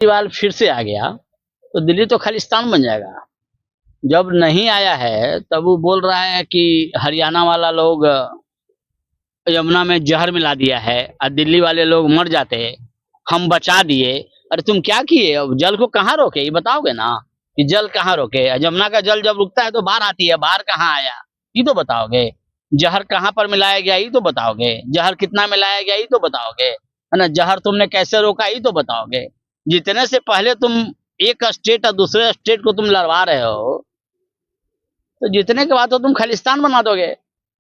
केजरीवाल फिर से आ गया तो दिल्ली तो खालिस्तान बन जाएगा। जब नहीं आया है तब वो बोल रहा है कि हरियाणा वाला लोग यमुना में जहर मिला दिया है और दिल्ली वाले लोग मर जाते, हम बचा दिए। अरे तुम क्या किए? अब जल को कहाँ रोके ये बताओगे ना, कि जल कहाँ रोके? यमुना का जल जब रुकता है तो बाहर आती है, बाहर कहाँ आया ये तो बताओगे। जहर कहाँ पर मिलाया गया ये तो बताओगे। जहर कितना मिलाया गया ये तो बताओगे, है ना। जहर तुमने कैसे रोका ये तो बताओगे। जितने से पहले तुम एक स्टेट और दूसरे स्टेट को तुम लड़वा रहे हो, तो जीतने के बाद तो तुम खालिस्तान बना दोगे।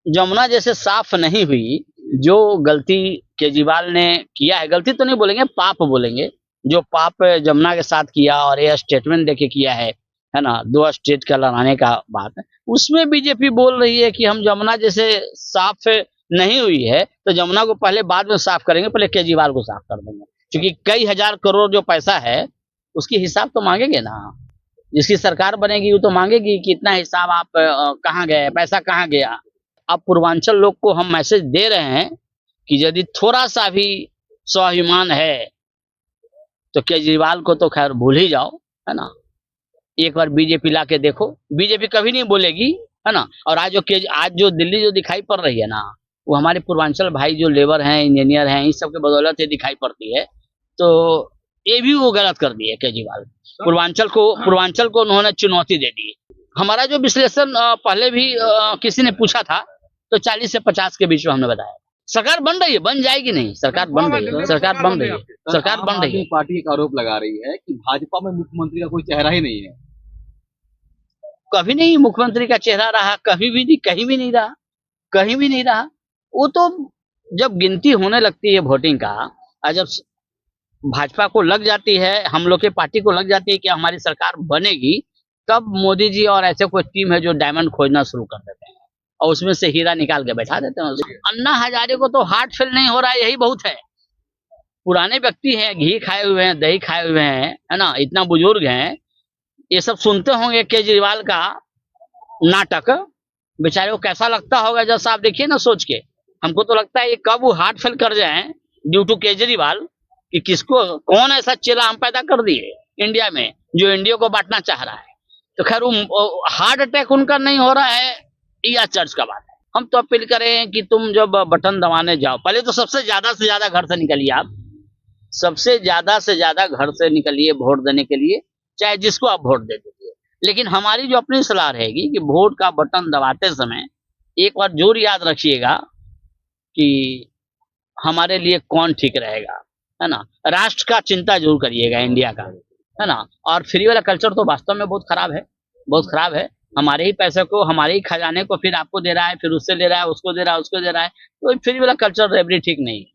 जमुना जैसे साफ नहीं हुई, जो गलती केजरीवाल ने किया है, गलती तो नहीं बोलेंगे, पाप बोलेंगे, जो पाप जमुना के साथ किया और ये स्टेटमेंट देके किया है ना, 2 स्टेट का लड़ाने का बात है, उसमें बीजेपी बोल रही है कि हम जमुना जैसे साफ नहीं हुई है तो जमुना को पहले बाद में साफ करेंगे, पहले केजरीवाल को साफ कर देंगे। क्योंकि कई हजार करोड़ जो पैसा है उसकी हिसाब तो मांगेंगे ना। जिसकी सरकार बनेगी वो तो मांगेगी कि इतना हिसाब आप कहाँ गए, पैसा कहाँ गया। अब पूर्वांचल लोग को हम मैसेज दे रहे हैं कि यदि थोड़ा सा भी स्वाभिमान है तो केजरीवाल को तो खैर भूल ही जाओ, है ना। एक बार बीजेपी ला के देखो, बीजेपी कभी नहीं बोलेगी, है ना। और आज जो दिल्ली जो दिखाई पड़ रही है ना, वो हमारे पूर्वांचल भाई जो लेबर हैं, इंजीनियर हैं, इस सब के बदौलत ये दिखाई पड़ती है। तो ये भी वो गलत कर दिए केजरीवाल। पूर्वांचल को उन्होंने चुनौती दे दी। हमारा जो विश्लेषण पहले भी किसी ने पूछा था तो 40 से 50 के बीच में हमने बताया। सरकार बन रही है, बन जाएगी नहीं, सरकार बन रही है, सरकार बन रही है, सरकार बन रही है। पार्टी एक आरोप लगा रही है कि भाजपा में मुख्यमंत्री का कोई चेहरा ही नहीं है। कभी नहीं मुख्यमंत्री का चेहरा रहा, कभी भी नहीं, कहीं भी नहीं रहा, कहीं भी नहीं रहा। वो तो जब गिनती होने लगती है वोटिंग का, और जब भाजपा को लग जाती है, हम लोग के पार्टी को लग जाती है कि हमारी सरकार बनेगी, तब मोदी जी और ऐसे कोई टीम है जो डायमंड खोजना शुरू कर देते हैं और उसमें से हीरा निकाल के बैठा देते हैं। अन्ना हजारे को तो हार्ट फेल नहीं हो रहा है, यही बहुत है। पुराने व्यक्ति हैं, घी खाए हुए हैं, दही खाए हुए हैं, है ना, इतना बुजुर्ग हैं, ये सब सुनते होंगे केजरीवाल का नाटक। बेचारे को कैसा लगता होगा जब आप देखिए ना सोच के। हमको तो लगता है ये कब वो हार्ट फेल कर जाए ड्यू टू केजरीवाल, कि किसको कौन ऐसा चेला हम पैदा कर दिए इंडिया में जो इंडिया को बांटना चाह रहा है। तो खैर वो हार्ट अटैक उनका नहीं हो रहा है या चर्च का बात है। हम तो अपील करें कि तुम जब बटन दबाने जाओ, पहले तो सबसे ज्यादा से ज्यादा घर से निकलिए। आप सबसे ज्यादा से ज्यादा घर से निकलिए वोट देने के लिए, चाहे जिसको आप वोट दे दीजिए। लेकिन हमारी जो अपनी सलाह रहेगी कि वोट का बटन दबाते समय एक बार जरूर याद रखिएगा कि हमारे लिए कौन ठीक रहेगा, है ना। राष्ट्र का चिंता जरूर करिएगा, इंडिया का, है ना। और फ्री वाला कल्चर तो वास्तव में बहुत खराब है, बहुत खराब है। हमारे ही पैसे को, हमारे ही खजाने को फिर आपको दे रहा है, फिर उससे ले रहा है, उसको दे रहा है, उसको दे रहा है। तो फ्री वाला कल्चर रेबरी ठीक नहीं है।